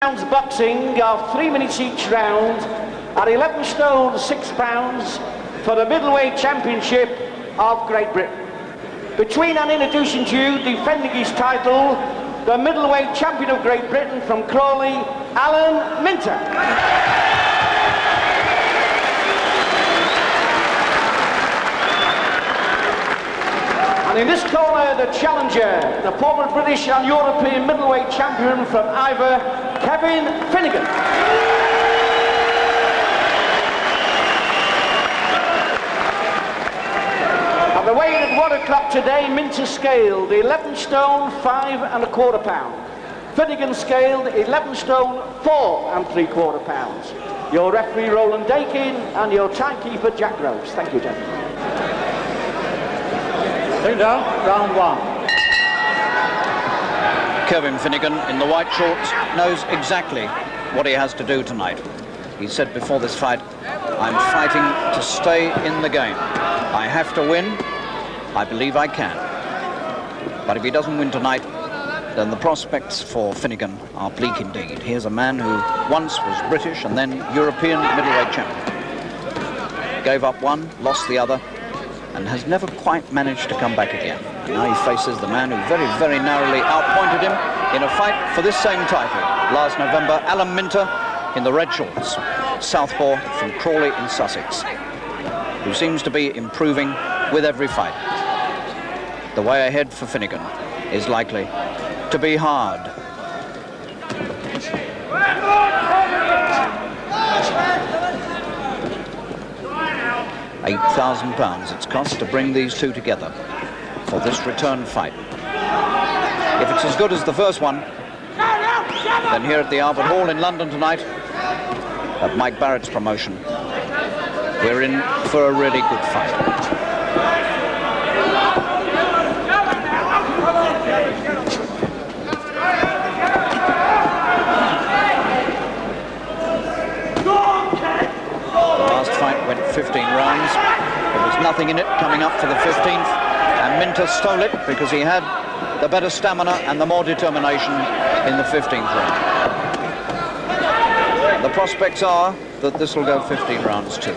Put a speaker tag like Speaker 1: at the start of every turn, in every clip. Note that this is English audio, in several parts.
Speaker 1: Rounds boxing of 3 minutes each round at 11 stone 6 pounds for the middleweight championship of Great Britain. Between and introducing to you, defending his title, the middleweight champion of Great Britain from Crawley, Alan Minter. And in this corner, the challenger, the former British and European middleweight champion from Ivor, Kevin Finnegan. At the weight at 1 o'clock today, Minter scaled 11 stone 5 1/4 pound. Finnegan scaled 11 stone 4 3/4 pounds. Your referee Roland Dakin and your timekeeper Jack Groves. Thank you, gentlemen.
Speaker 2: Take down, round one.
Speaker 3: Kevin Finnegan in the white shorts knows exactly what he has to do tonight. He said before this fight, I'm fighting to stay in the game. I have to win. I believe I can. But if he doesn't win tonight, then the prospects for Finnegan are bleak indeed. Here's a man who once was British and then European middleweight champion. Gave up one, lost the other, and has never quite managed to come back again. And now he faces the man who very, very narrowly outpointed him in a fight for this same title last November, Alan Minter in the red shorts, southpaw from Crawley in Sussex, who seems to be improving with every fight. The way ahead for Finnegan is likely to be hard. £8,000 it's cost to bring these two together for this return fight. If it's as good as the first one, then here at the Albert Hall in London tonight, at Mike Barrett's promotion, we're in for a really good fight. Last fight went 15 rounds. There was nothing in it coming up for the 15th, and Minter stole it because he had the better stamina and the more determination in the 15th round. The prospects are that this will go 15 rounds too.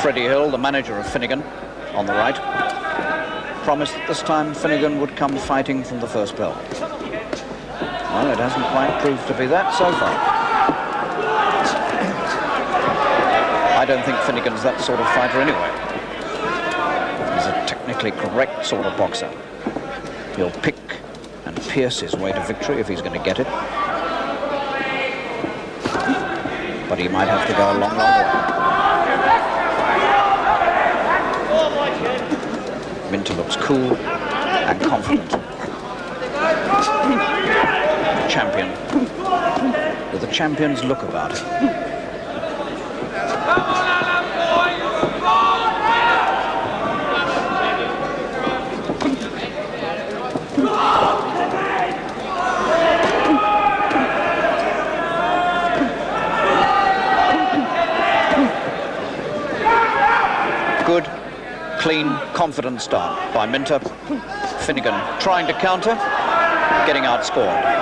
Speaker 3: Freddie Hill, the manager of Finnegan, on the right, promised that this time Finnegan would come fighting from the first bell. Well, it hasn't quite proved to be that so far. I don't think Finnegan's that sort of fighter anyway. He's a technically correct sort of boxer. He'll pick and pierce his way to victory if he's going to get it. But he might have to go a long, long way. Minter looks cool and confident. Champion with a champion's look about him. Good, clean, confident start by Minter. Finnegan trying to counter, getting outscored.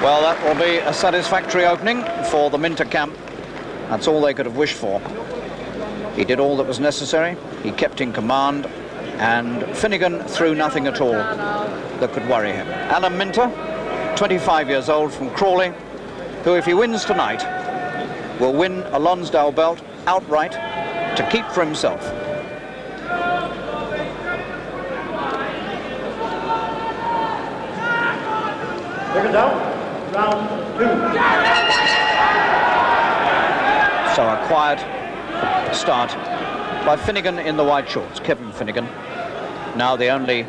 Speaker 3: Well, that will be a satisfactory opening for the Minter camp. That's all they could have wished for. He did all that was necessary. He kept in command, and Finnegan threw nothing at all that could worry him. Alan Minter, 25 years old from Crawley, who, if he wins tonight, will win a Lonsdale belt outright to keep for himself.
Speaker 2: Take it down, round two.
Speaker 3: So a quiet start by Finnegan in the white shorts, Kevin Finnegan, now the only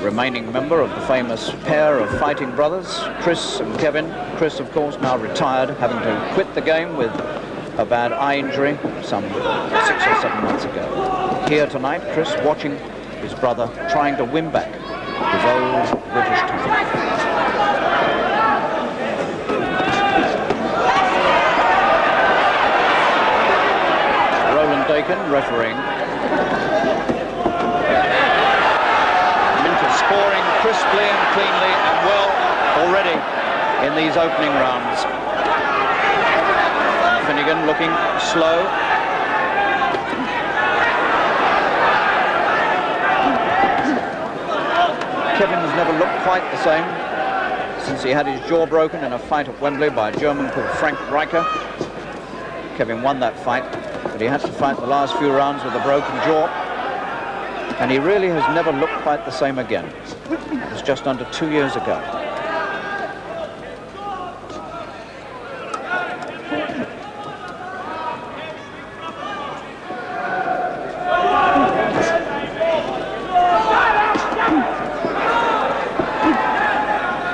Speaker 3: remaining member of the famous pair of fighting brothers, Chris and Kevin. Chris, of course, now retired, having to quit the game with a bad eye injury some 6 or 7 months ago. Here tonight, Chris watching his brother trying to win back his old British title. crisply and cleanly and well already in these opening rounds. Finnegan looking slow. Kevin's never looked quite the same since he had his jaw broken in a fight at Wembley by a German called Frank Riker. Kevin won that fight, but he had to fight the last few rounds with a broken jaw, and he really has never looked quite the same again. It was just under 2 years ago.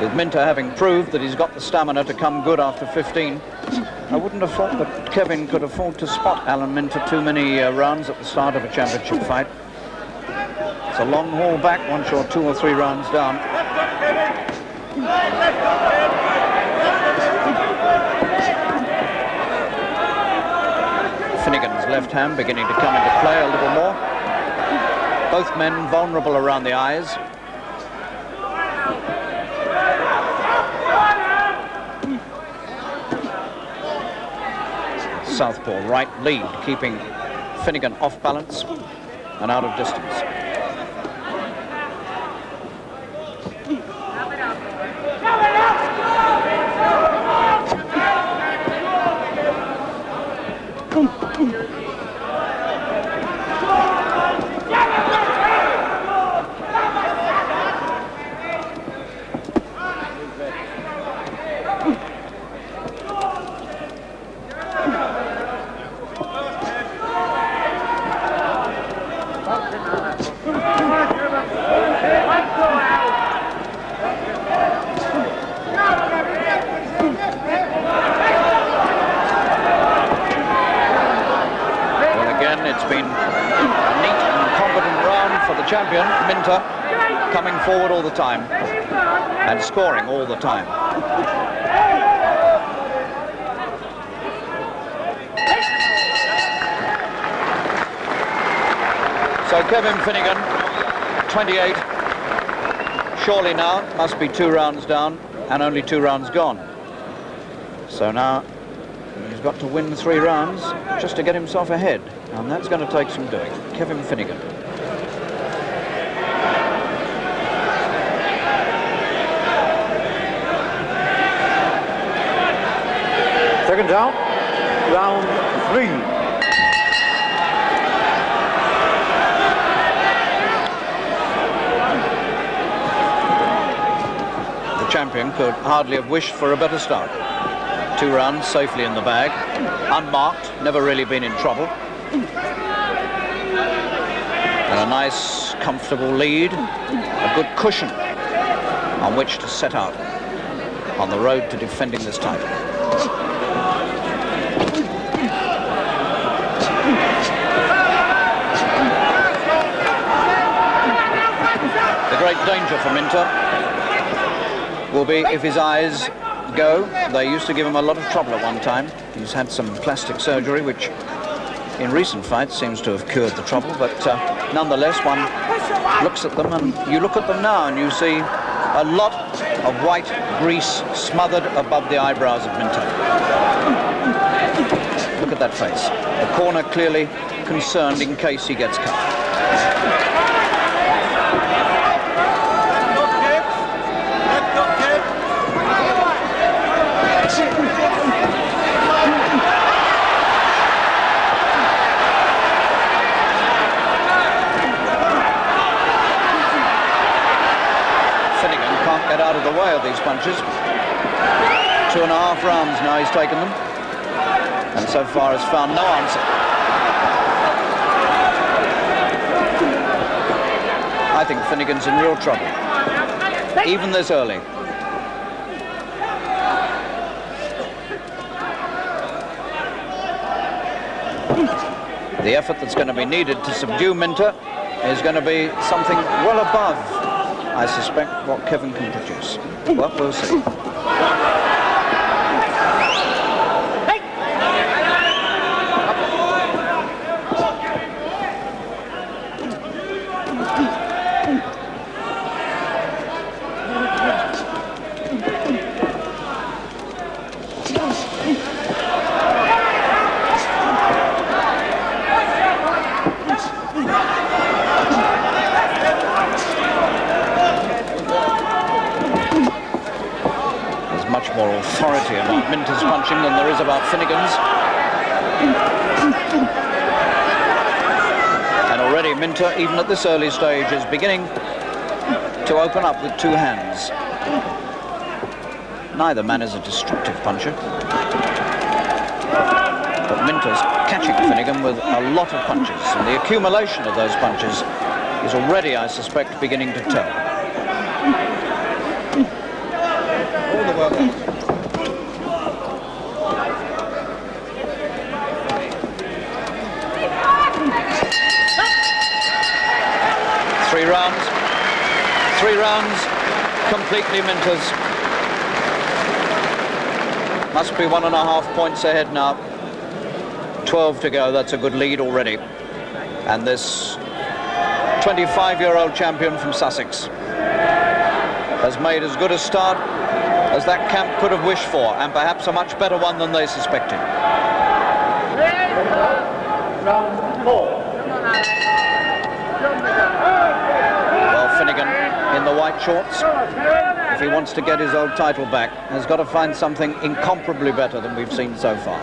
Speaker 3: With Minter having proved that he's got the stamina to come good after 15, I wouldn't have thought that Kevin could afford to spot Alan Minter too many rounds at the start of a championship fight. It's a long haul back once you're 2 or 3 rounds down. Finnegan's left hand beginning to come into play a little more. Both men vulnerable around the eyes. Southpaw right lead, keeping Finnegan off balance and out of distance. Champion Minter coming forward all the time and scoring all the time. So Kevin Finnegan, 28, surely now must be 2 rounds down and only 2 rounds gone. So now he's got to win 3 rounds just to get himself ahead, and that's going to take some doing. Kevin Finnegan.
Speaker 2: Second down, round 3.
Speaker 3: The champion could hardly have wished for a better start. 2 rounds safely in the bag, unmarked, never really been in trouble. And a nice, comfortable lead, a good cushion on which to set out on the road to defending this title. The great danger for Minter will be if his eyes go. They used to give him a lot of trouble at one time. He's had some plastic surgery, which in recent fights seems to have cured the trouble, but nonetheless, one looks at them, and you look at them now and you see a lot of white grease smothered above the eyebrows of Minter. Look at that face. The corner clearly concerned in case he gets cut. Get out of the way of these punches. 2.5 rounds now he's taken them, and so far has found no answer. I think Finnegan's in real trouble, even this early. The effort that's going to be needed to subdue Minter is going to be something well above, I suspect, what Kevin can produce. Well, we'll see. more authority about Minter's punching than there is about Finnegan's. And already Minter, even at this early stage, is beginning to open up with two hands. Neither man is a destructive puncher, but Minter's catching Finnegan with a lot of punches, and the accumulation of those punches is already, I suspect, beginning to tell. All the work. 3 rounds, completely Minter's. Must be 1.5 points ahead now. 12 to go, that's a good lead already. And this 25-year-old champion from Sussex has made as good a start as that camp could have wished for, and perhaps a much better one than they suspected.
Speaker 1: Round 4.
Speaker 3: Well, Finnegan in the white shorts, if he wants to get his old title back, has got to find something incomparably better than we've seen so far.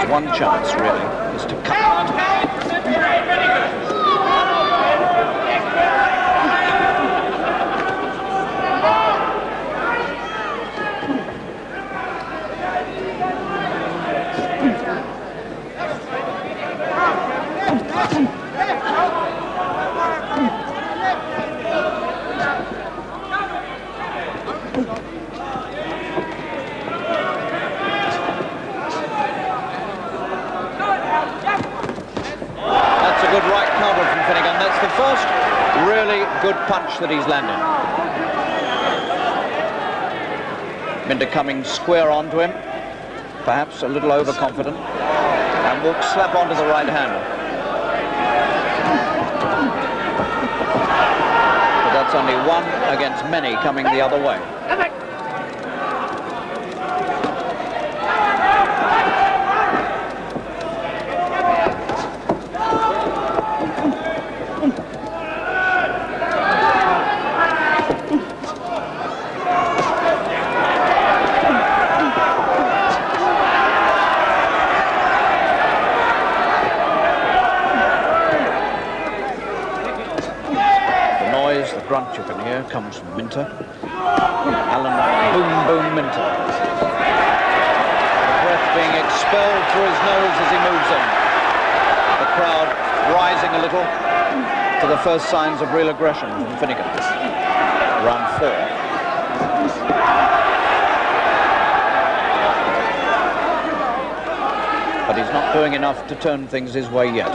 Speaker 3: One chance, really, is to cut it. First really good punch that he's landed. Minter coming square onto him, perhaps a little overconfident, and walks slap onto the right hand. But that's only one against many coming the other way. Grunt you can hear comes from Minter. Alan Boom Boom Minter. The breath being expelled through his nose as he moves in. The crowd rising a little to the first signs of real aggression from Finnegan. Round 4. But he's not doing enough to turn things his way yet.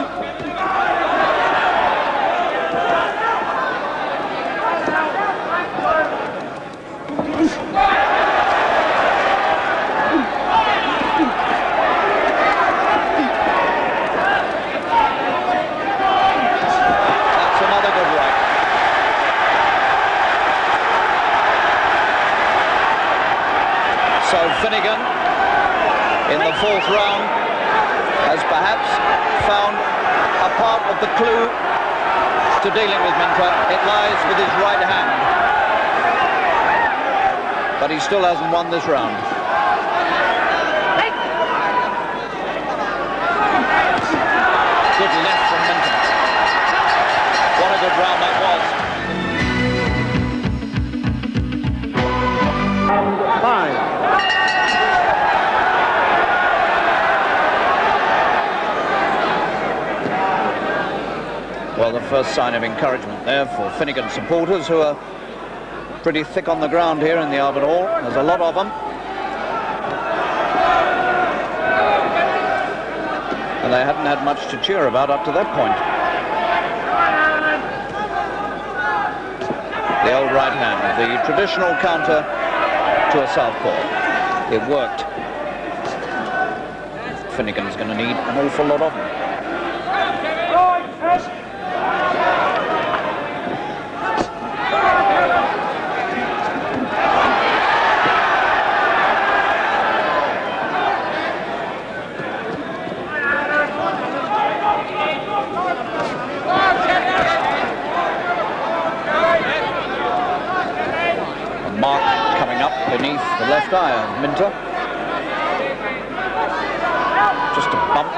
Speaker 3: So Finnegan, in the 4th round, has perhaps found a part of the clue to dealing with Minter. It lies with his right hand. But he still hasn't won this round. Good left from Minter. What a good round that was.
Speaker 1: And 5.
Speaker 3: Well, the first sign of encouragement there for Finnegan supporters, who are pretty thick on the ground here in the Albert Hall. There's a lot of them. And they hadn't had much to cheer about up to that point. The old right hand, the traditional counter to a southpaw. It worked. Finnegan's going to need an awful lot of them. beneath the left eye of Minter. Just a bump,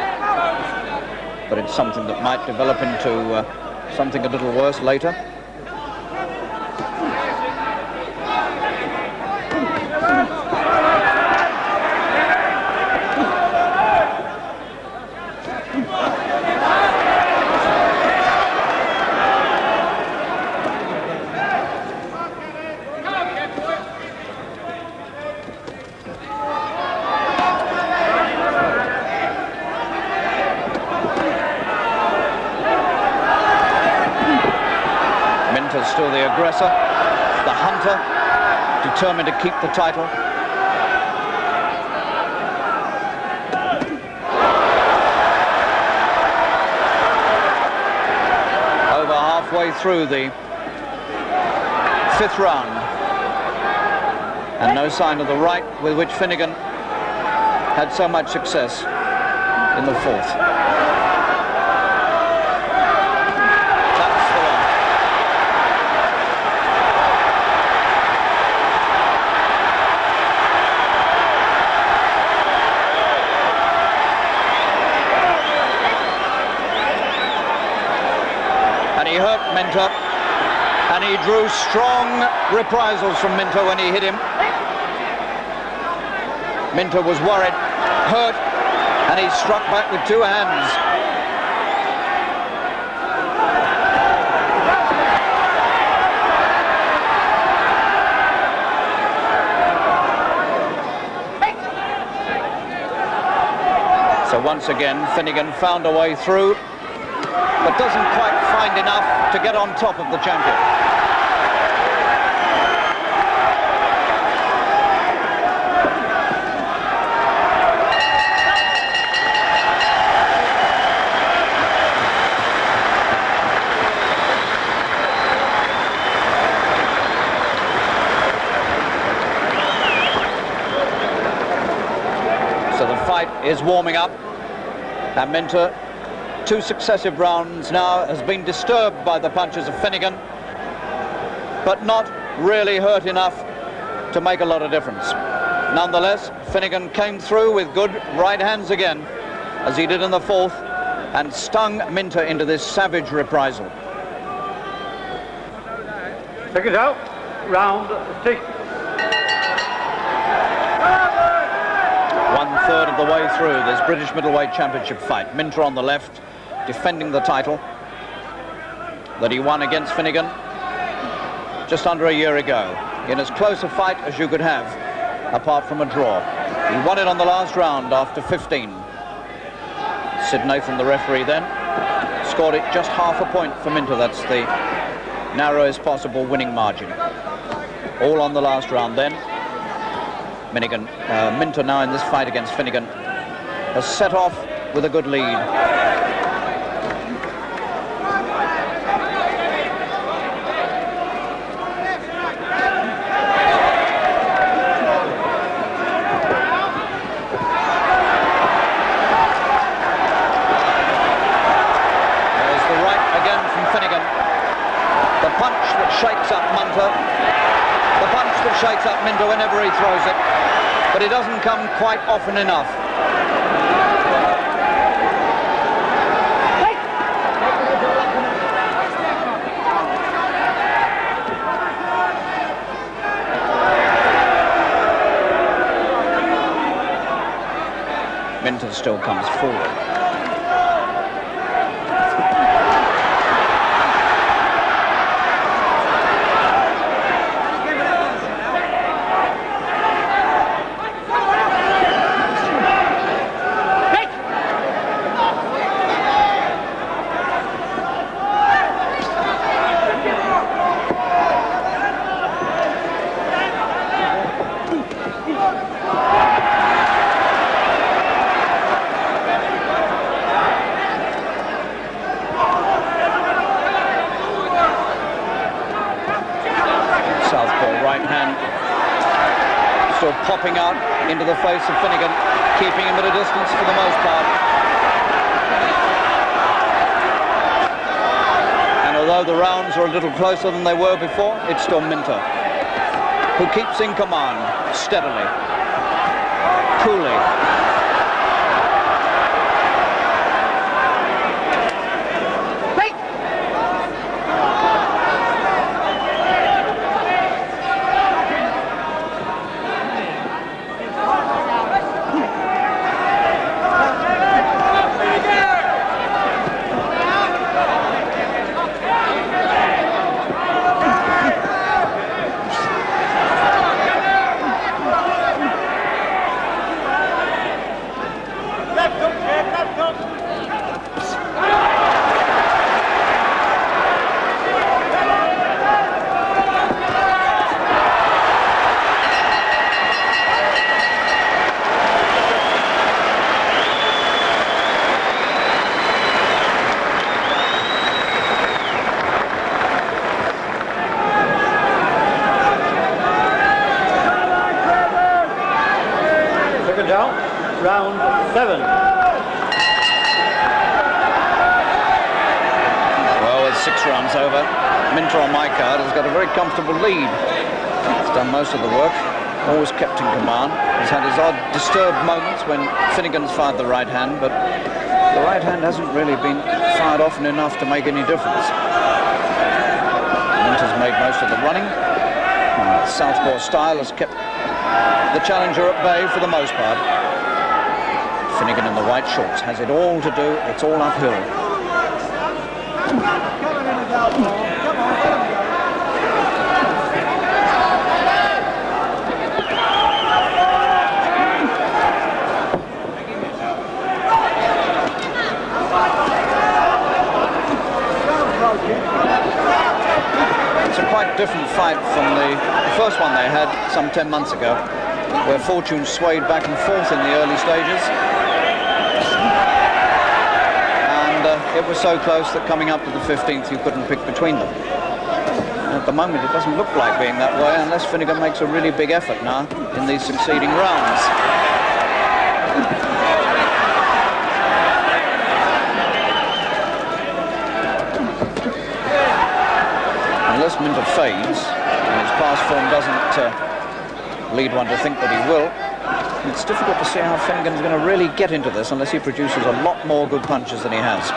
Speaker 3: but it's something that might develop into something a little worse later. Still the aggressor, the hunter, determined to keep the title. Over halfway through the 5th round, and no sign of the right with which Finnegan had so much success in the 4th. He hurt Minter, and he drew strong reprisals from Minter when he hit him. Minter was worried, hurt, and he struck back with 2 hands. So once again, Finnegan found a way through, but doesn't quite find enough to get on top of the champion. So the fight is warming up, and Minter, 2 successive rounds now, has been disturbed by the punches of Finnegan, but not really hurt enough to make a lot of difference. Nonetheless, Finnegan came through with good right hands again, as he did in the 4th, and stung Minter into this savage reprisal.
Speaker 2: Seconds out, round 6.
Speaker 3: 1/3 of the way through this British middleweight championship fight. Minter on the left, defending the title that he won against Finnegan just under a year ago, in as close a fight as you could have, apart from a draw. He won it on the last round after 15. Sid Nathan, the referee, then scored it just half a point for Minter. That's the narrowest possible winning margin. All on the last round then. Minter now in this fight against Finnegan has set off with a good lead. Shakes up Minter, the punch that shakes up Minter whenever he throws it, but it doesn't come quite often enough. Minter still comes forward. Popping out into the face of Finnegan, keeping him at a distance for the most part. And although the rounds are a little closer than they were before, it's still Minter. who keeps in command steadily, coolly.
Speaker 2: Round 7.
Speaker 3: Well, with 6 rounds over, Minter on my card has got a very comfortable lead. He's done most of the work, always kept in command. He's had his odd disturbed moments when Finnegan's fired the right hand, but the right hand hasn't really been fired often enough to make any difference. Minter's made most of the running. Southpaw style has kept the challenger at bay for the most part. Finnegan in the white shorts has it all to do. It's all uphill. It's a quite different fight from the first one they had some 10 months ago, where fortune swayed back and forth in the early stages. It was so close that coming up to the 15th you couldn't pick between them. At the moment it doesn't look like being that way unless Finnegan makes a really big effort now in these succeeding rounds. Unless Minter fades and his past form doesn't lead one to think that he will, it's difficult to see how Finnegan's going to really get into this unless he produces a lot more good punches than he has.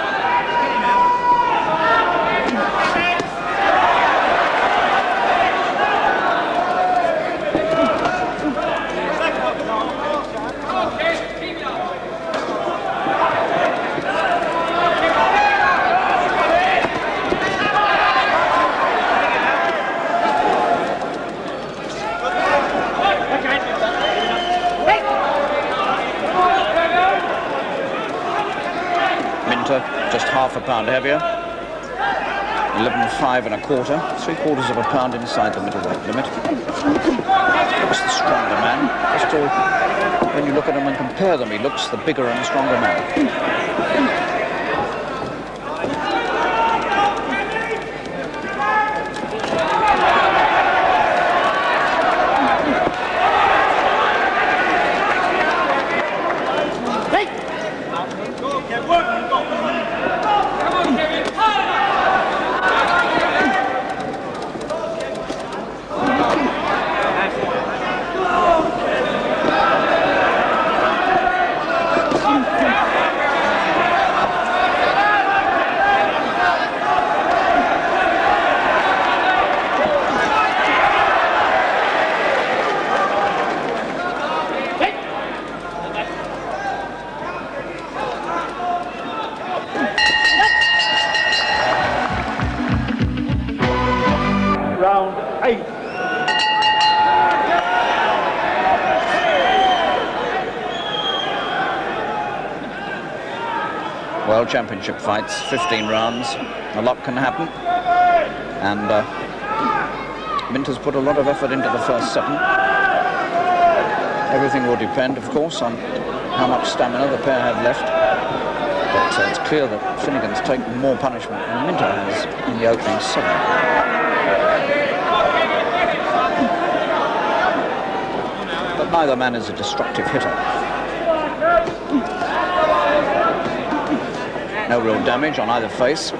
Speaker 3: Just half a pound heavier, 11.5 1/4, 3/4 of a pound inside the middleweight limit. Looks the stronger man. Just when you look at him and compare them, he looks the bigger and stronger man.
Speaker 2: Round 8.
Speaker 3: World Championship fights, 15 rounds, a lot can happen, and Minter's put a lot of effort into the first 7. Everything will depend, of course, on how much stamina the pair have left, but it's clear that Finnegan's taken more punishment than Minter has in the opening 7. But neither man is a destructive hitter. No real damage on either face.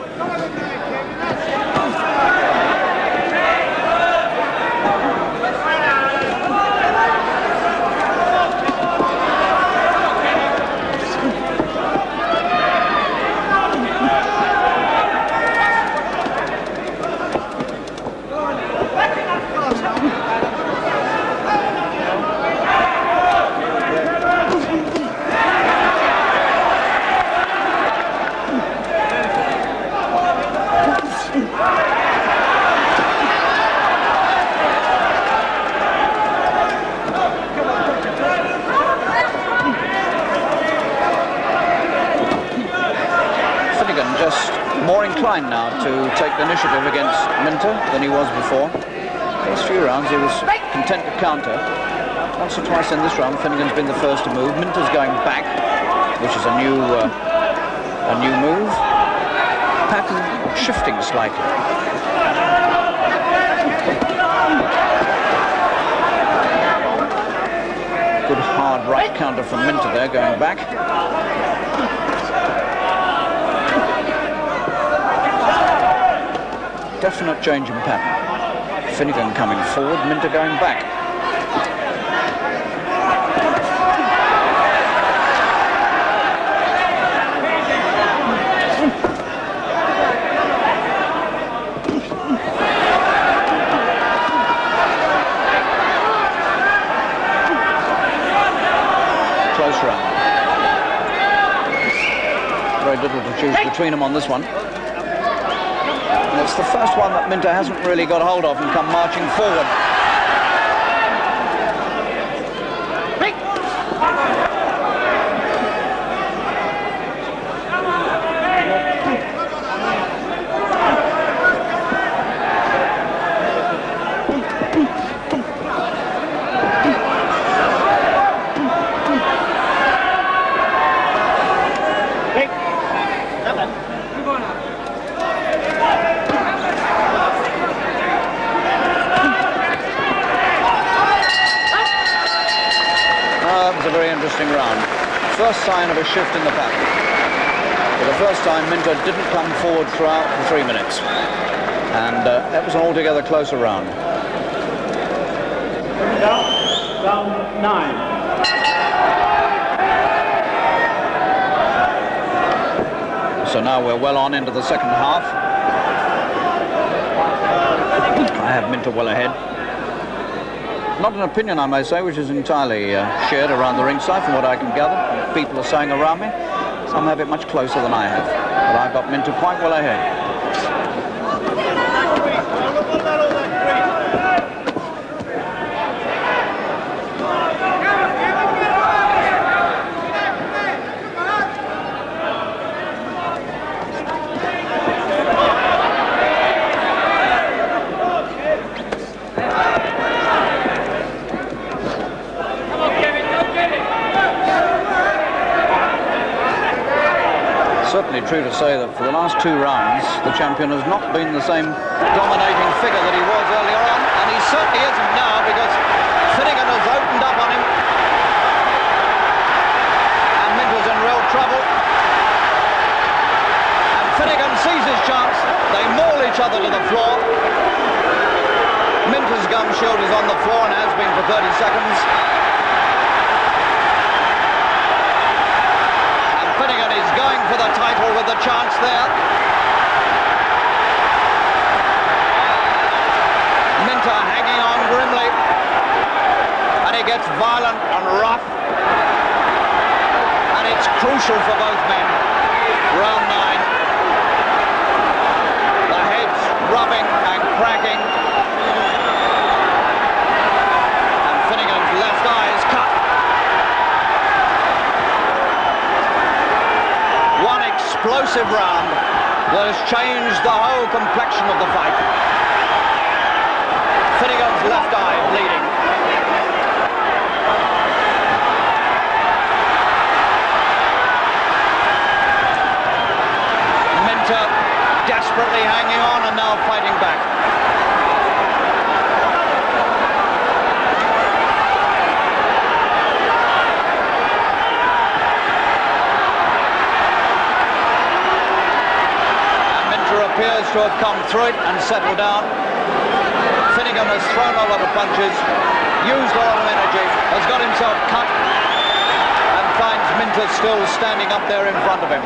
Speaker 3: inclined now to take the initiative against Minter than he was before. First few rounds he was content to counter. Once or twice in this round, Finnegan's been the first to move. Minter's going back, which is a new move. Pattern shifting slightly. Good hard right counter from Minter there, going back. Definite change in pattern. Finnegan coming forward, Minter going back. Close round. Very little to choose between them on this one. And it's the first one that Minter hasn't really got hold of and come marching forward. Round. First sign of a shift in the pattern. For the first time, Minter didn't come forward throughout the 3 minutes. And that was an altogether closer round.
Speaker 2: Round 9.
Speaker 3: So now we're well on into the second half. I have Minter well ahead. Not an opinion, I may say, which is entirely shared around the ringside from what I can gather. People are saying around me. Some have it much closer than I have. But I've got Minter quite well ahead. Certainly true to say that for the last 2 rounds, the champion has not been the same dominating figure that he was earlier on, and he certainly isn't now, because Finnegan has opened up on him, and Minter's in real trouble. And Finnegan sees his chance. They maul each other to the floor. Minter's gum shield is on the floor and has been for 30 seconds. Finnegan is going for the title with the chance there. Minter hanging on grimly. And he gets violent and rough. And it's crucial for both men. Round 9. The heads rubbing and cracking. And Finnegan's left eye is cut. Explosive round that has changed the whole complexion of the fight. Finnegan's left eye bleeding. Minter desperately hanging on and now fighting back. Appears to have come through it and settled down. Finnegan has thrown a lot of punches, used a lot of energy, has got himself cut, and finds Minter still standing up there in front of him.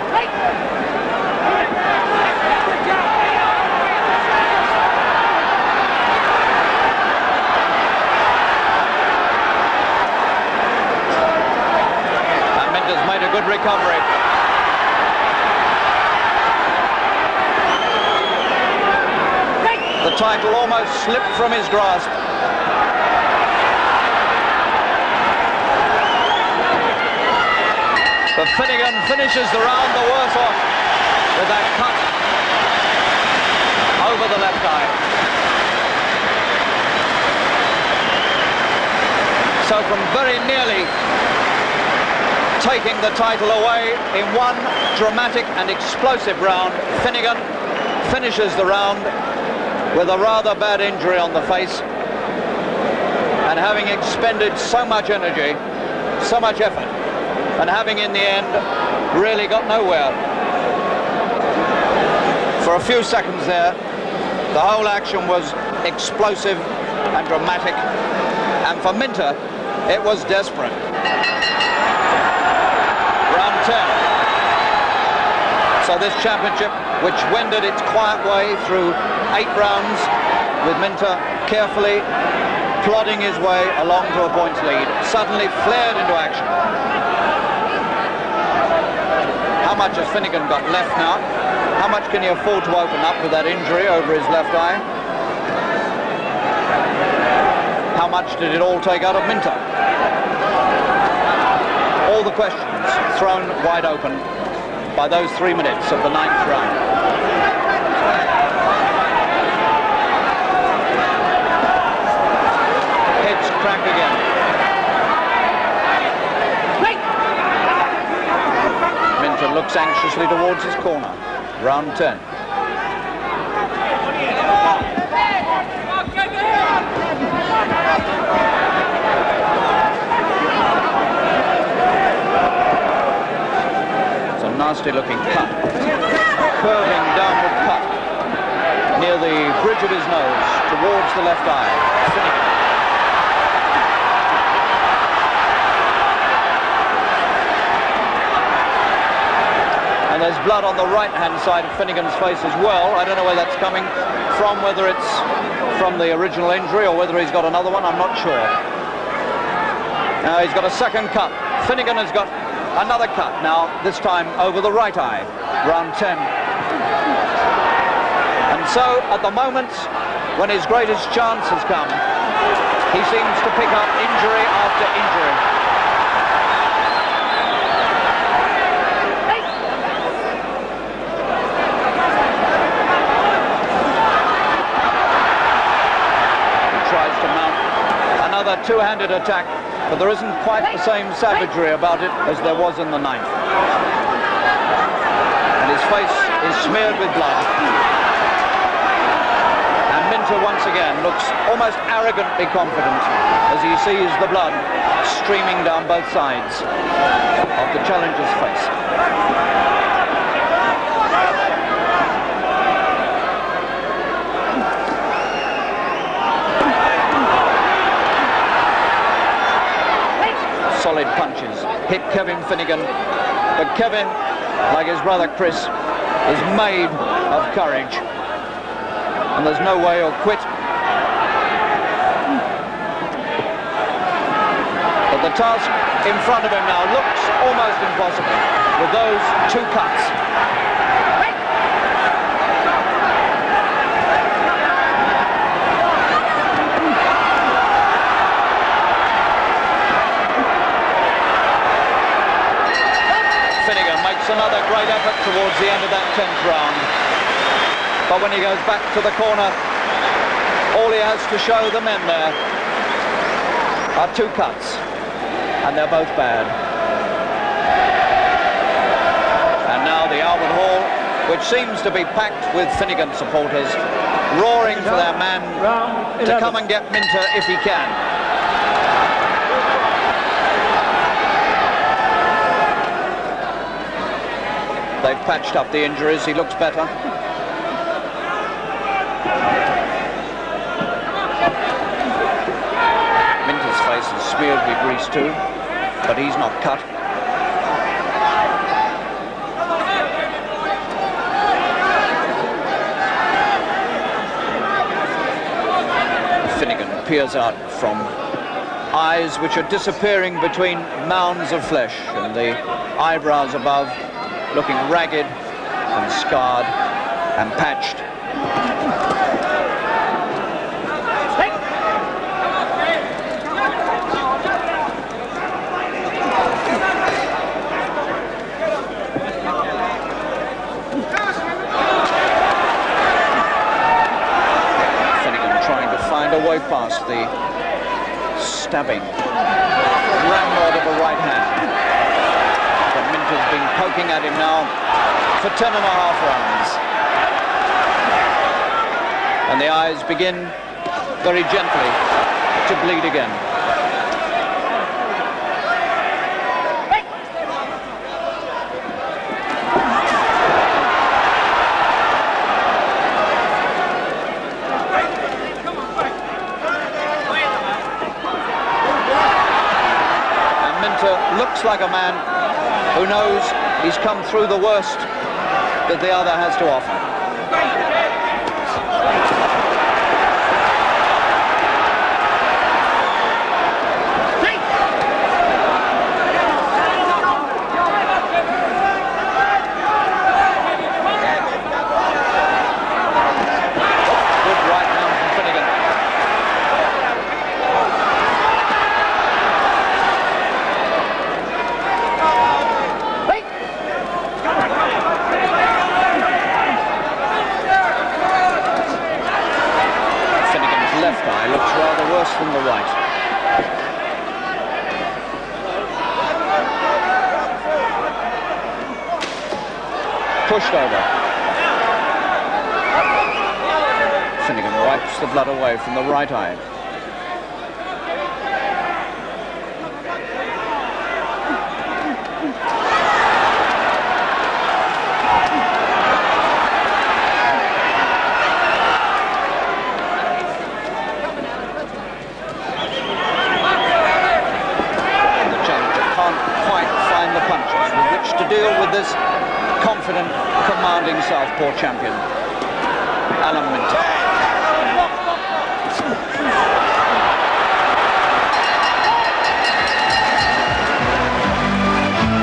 Speaker 3: And Minter's made a good recovery. The title almost slipped from his grasp. But Finnegan finishes the round the worse off with that cut. over the left eye. So from very nearly taking the title away in one dramatic and explosive round, Finnegan finishes the round with a rather bad injury on the face, and having expended so much energy, so much effort, and having in the end really got nowhere. For a few seconds there, the whole action was explosive and dramatic, and for Minter it was desperate. Round 10. So this championship, which wended its quiet way through 8 rounds, with Minter carefully plodding his way along to a points lead, suddenly flared into action. How much has Finnegan got left now? How much can he afford to open up with that injury over his left eye? How much did it all take out of Minter? All the questions thrown wide open by those 3 minutes of the 9th round. Heads crack again. Minter looks anxiously towards his corner. Round 10. It's a nasty looking cut. Curving downward cut near the bridge of his nose towards the left eye. Finnegan. And there's blood on the right-hand side of Finnegan's face as well. I don't know where that's coming from, whether it's from the original injury or whether he's got another one, I'm not sure. Now he's got a second cut. Finnegan has got another cut now, this time over the right eye. Round 10. And so, at the moment when his greatest chance has come, he seems to pick up injury after injury. Another two-handed attack, but there isn't quite the same savagery about it as there was in the 9th. And his face is smeared with blood. And Minter once again looks almost arrogantly confident as he sees the blood streaming down both sides of the challenger's face. Solid punches hit Kevin Finnegan, but Kevin, like his brother Chris, is made of courage, and there's no way he'll quit. But the task in front of him now looks almost impossible with those 2 cuts. Another great effort towards the end of that 10th round. But when he goes back to the corner, all he has to show the men there are 2 cuts, and they're both bad. And now the Albert Hall, which seems to be packed with Finnegan supporters, roaring for their man to come and get Minter if he can. They've patched up the injuries. He looks better. Minter's face is smeared with grease too, but he's not cut. Finnegan peers out from eyes which are disappearing between mounds of flesh, and the eyebrows above looking ragged and scarred and patched. and away past the stabbing ramrod of a right hand. But Minter's been poking at him now for 10.5 rounds. And the eyes begin very gently to bleed again. Looks like a man who knows he's come through the worst that the other has to offer. Good right hand from Finnegan. Left eye looks rather worse than the right. Pushed over. Finnegan wipes the blood away from the right eye. To deal with this confident, commanding southpaw champion, Alan Minter.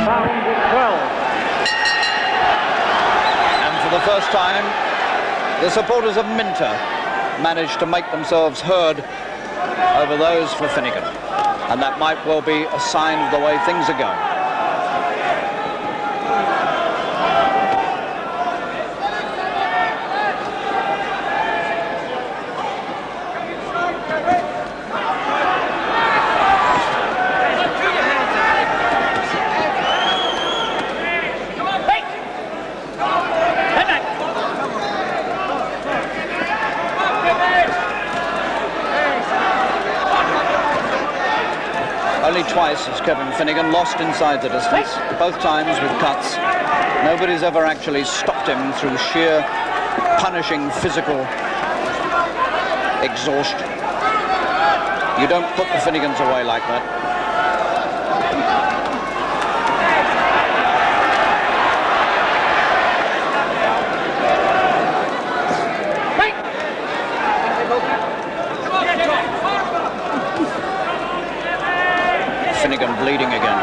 Speaker 2: Round 12.
Speaker 3: And for the first time, the supporters of Minter managed to make themselves heard over those for Finnegan. And that might well be a sign of the way things are going. Only twice has Kevin Finnegan lost inside the distance, both times with cuts. Nobody's ever actually stopped him through sheer punishing physical exhaustion. You don't put the Finnegans away like that. Finnegan bleeding again.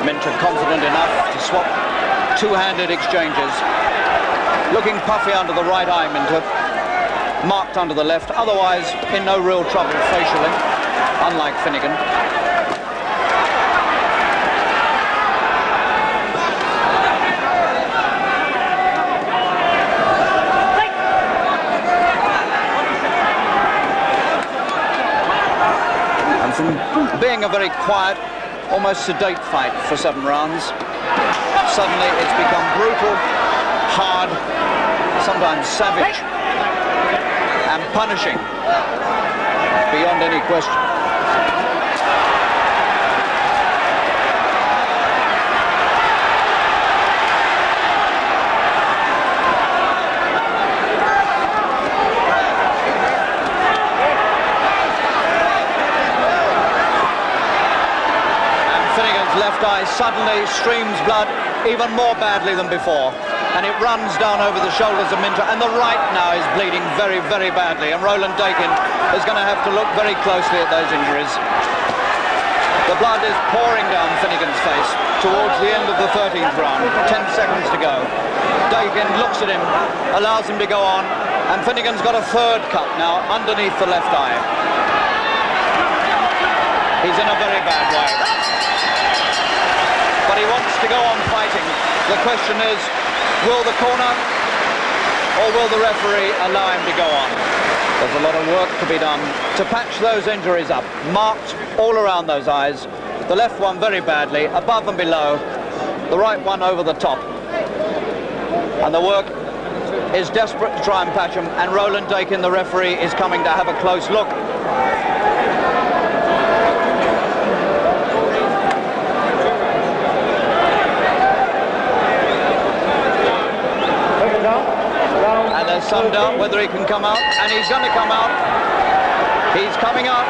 Speaker 3: Minter confident enough to swap two-handed exchanges. Looking puffy under the right eye, Minter. Marked under the left, otherwise in no real trouble facially, unlike Finnegan. And from being a very quiet, almost sedate fight for 7 rounds, suddenly it's become brutal, hard, sometimes savage, and punishing beyond any question. And Finnegan's left eye suddenly streams blood even more badly than before. And it runs down over the shoulders of Minter, and the right now is bleeding very, very badly, and Roland Dakin is going to have to look very closely at those injuries. The blood is pouring down Finnegan's face towards the end of the 13th round, 10 seconds to go. Finnegan looks at him, allows him to go on, and Finnegan's got a third cut now underneath the left eye. He's in a very bad way. But he wants to go on fighting. The question is, will the corner or will the referee allow him to go on? There's a lot of work to be done to patch those injuries up, marked all around those eyes. The left one very badly, above and below, the right one over the top. And the work is desperate to try and patch him, and Roland Dakin, the referee, is coming to have a close look. And there's some doubt whether he can come out, and he's going to come out. He's coming out.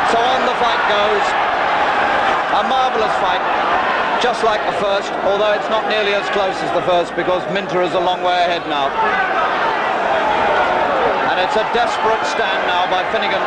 Speaker 3: So on the fight goes. A marvellous fight, just like the first, although it's not nearly as close as the first because Minter is a long way ahead now. And it's a desperate stand now by Finnegan.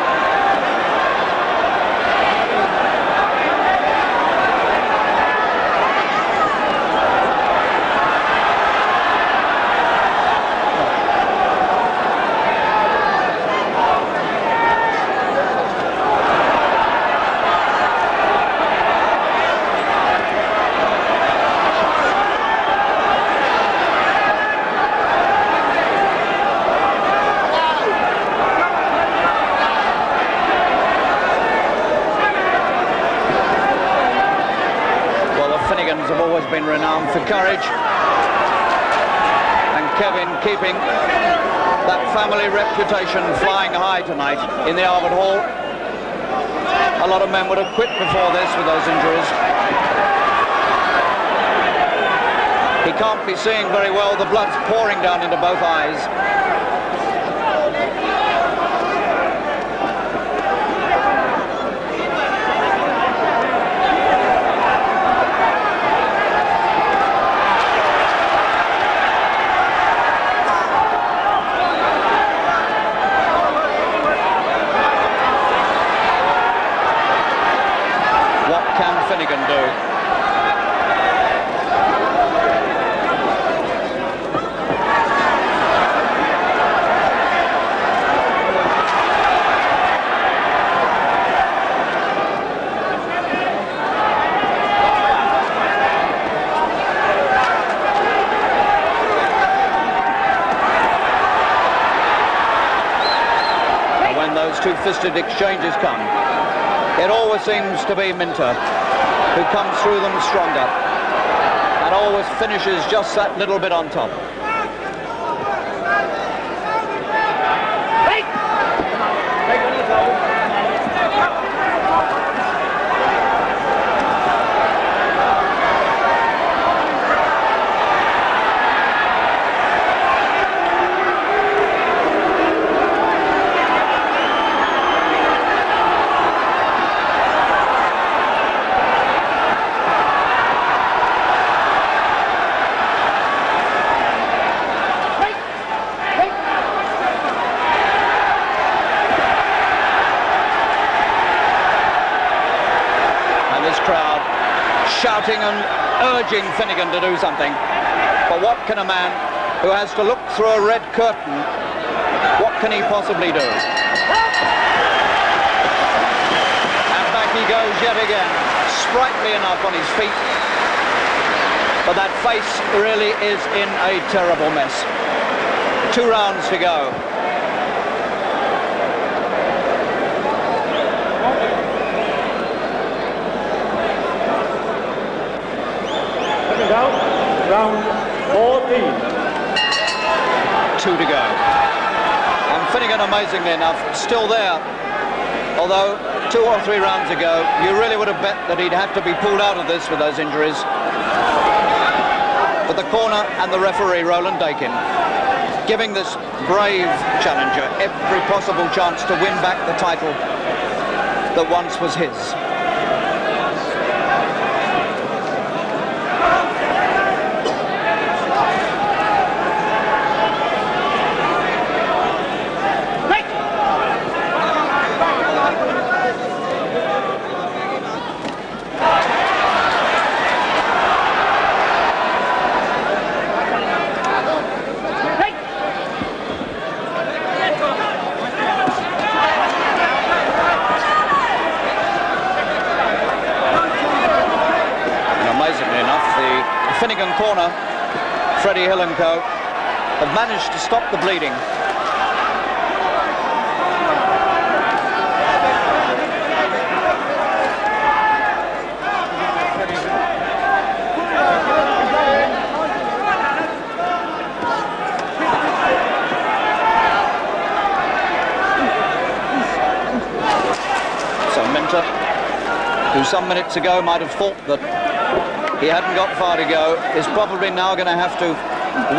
Speaker 3: Finnegans have always been renowned for courage, and Kevin keeping that family reputation flying high tonight in the Albert Hall. A lot of men would have quit before this with those injuries. He can't be seeing very well, the blood's pouring down into both eyes. Finnegan do? And when those two-fisted exchanges come, it always seems to be Minter who comes through them stronger and always finishes just that little bit on top. Shouting and urging Finnegan to do something. But what can a man who has to look through a red curtain, what can he possibly do? And back he goes yet again, sprightly enough on his feet. But that face really is in a terrible mess. 2 rounds to go.
Speaker 2: Round 14.
Speaker 3: 2 to go. And Finnegan, amazingly enough, still there. Although 2 or 3 rounds ago, you really would have bet that he'd have to be pulled out of this with those injuries. But the corner and the referee, Roland Dakin, giving this brave challenger every possible chance to win back the title that once was his. Freddie Hill and co. have managed to stop the bleeding. So Minter, who some minutes ago might have thought that he hadn't got far to go, is probably now going to have to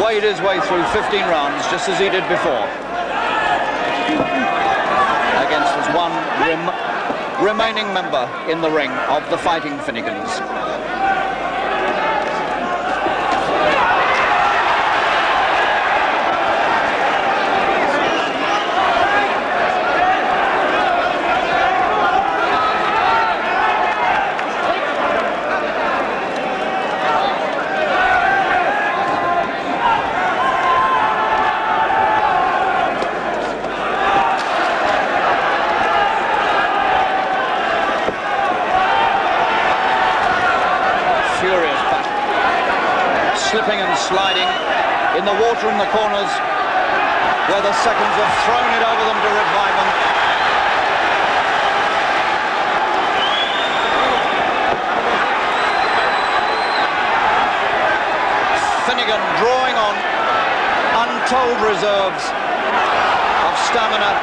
Speaker 3: wade his way through 15 rounds, just as he did before, against his one remaining member in the ring of the Fighting Finnegans. Slipping and sliding in the water in the corners where the seconds have thrown it over them to revive them. Finnegan drawing on untold reserves of stamina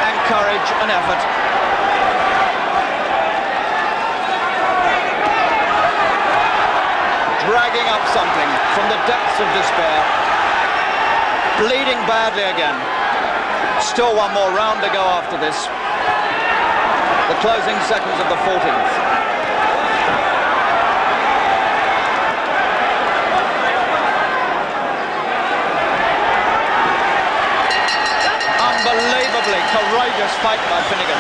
Speaker 3: and courage and effort. Dragging up something from the depths of despair, bleeding badly again. Still one more round to go after this. The closing seconds of the 14th. Unbelievably courageous fight by Finnegan,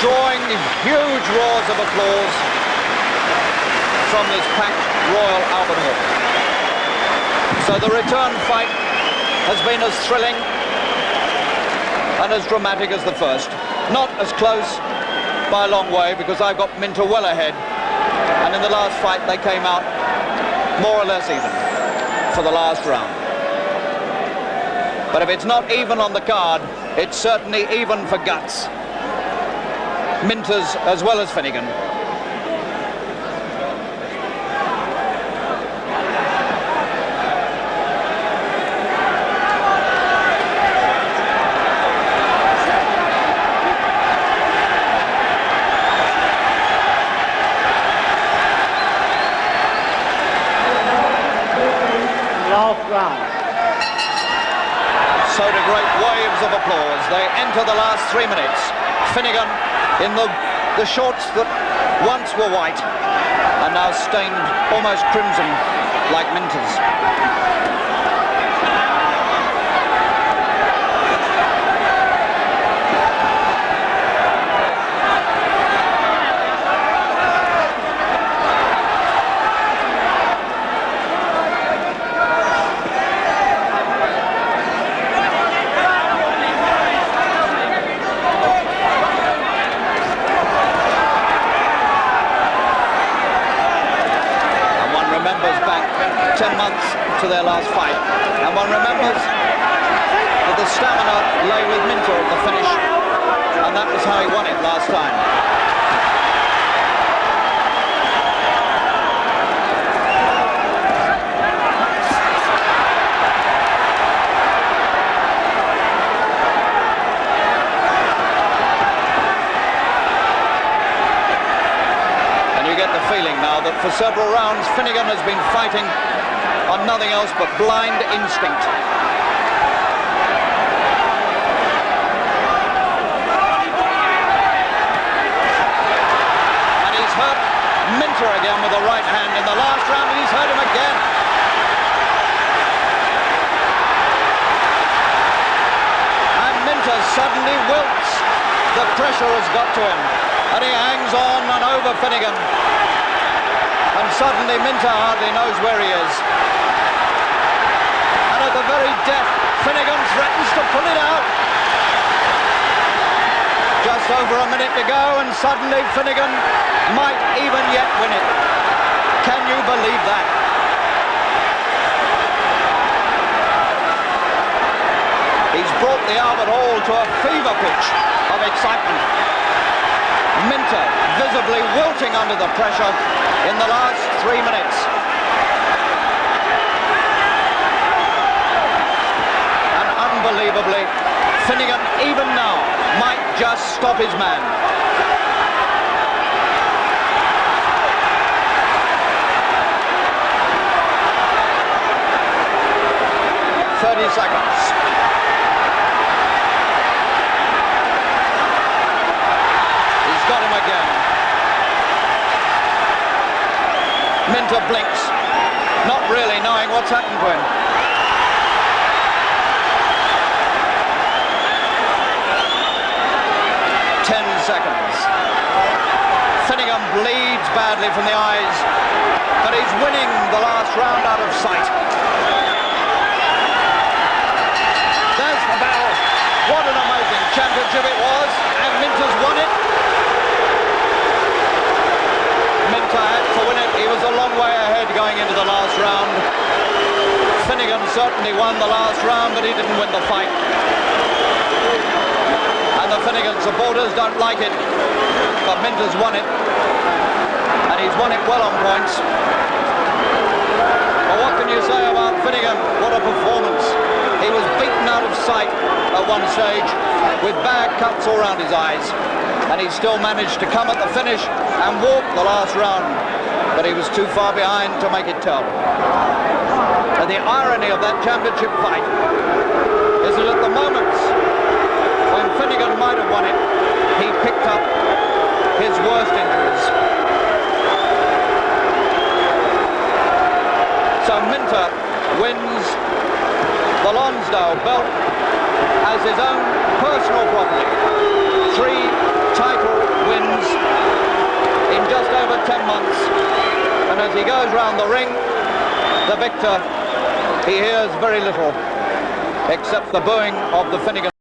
Speaker 3: drawing huge roars of applause from this packed Royal Albert Hall. So the return fight has been as thrilling and as dramatic as the first. Not as close by a long way, because I've got Minter well ahead, and in the last fight they came out more or less even for the last round. But if it's not even on the card, it's certainly even for guts. Minter's as well as Finnegan. So to great waves of applause, they enter the last 3 minutes. Finnegan in the shorts that once were white are now stained almost crimson like Minter's. To their last fight, and one remembers that the stamina lay with Minter at the finish, and that was how he won it last time. And you get the feeling now that for several rounds Finnegan has been fighting on nothing else but blind instinct. And he's hurt Minter again with the right hand in the last round, and he's hurt him again. And Minter suddenly wilts. The pressure has got to him, and he hangs on and over Finnegan. And suddenly Minter hardly knows where he is. At the very death, Finnegan threatens to pull it out. Just over a minute to go, and suddenly Finnegan might even yet win it. Can you believe that? the Albert Hall to a fever pitch of excitement. Minter visibly wilting under the pressure in the last 3 minutes. And unbelievably, Finnegan even now might just stop his man. 30 seconds. He's got him again. Minter blinks, not really knowing what's happened to him. Seconds. Finnegan bleeds badly from the eyes, but he's winning the last round out of sight. There's the bell. What an amazing championship it was, and Minter's won it. Minter had to win it. He was a long way ahead going into the last round. Finnegan certainly won the last round, but he didn't win the fight. The Finnegan supporters don't like it, but Minter's won it, and he's won it well on points. But what can you say about Finnegan? What a performance. He was beaten out of sight at one stage with bad cuts all around his eyes, and he still managed to come at the finish and walk the last round, but he was too far behind to make it tell. And the irony of that championship fight is that at the moments when Finnegan might have won it, he picked up his worst injuries. So Minter wins the Lonsdale belt as his own personal property. 3 title wins in just over 10 months. And as he goes round the ring, the victor, he hears very little except the booing of the Finnegan.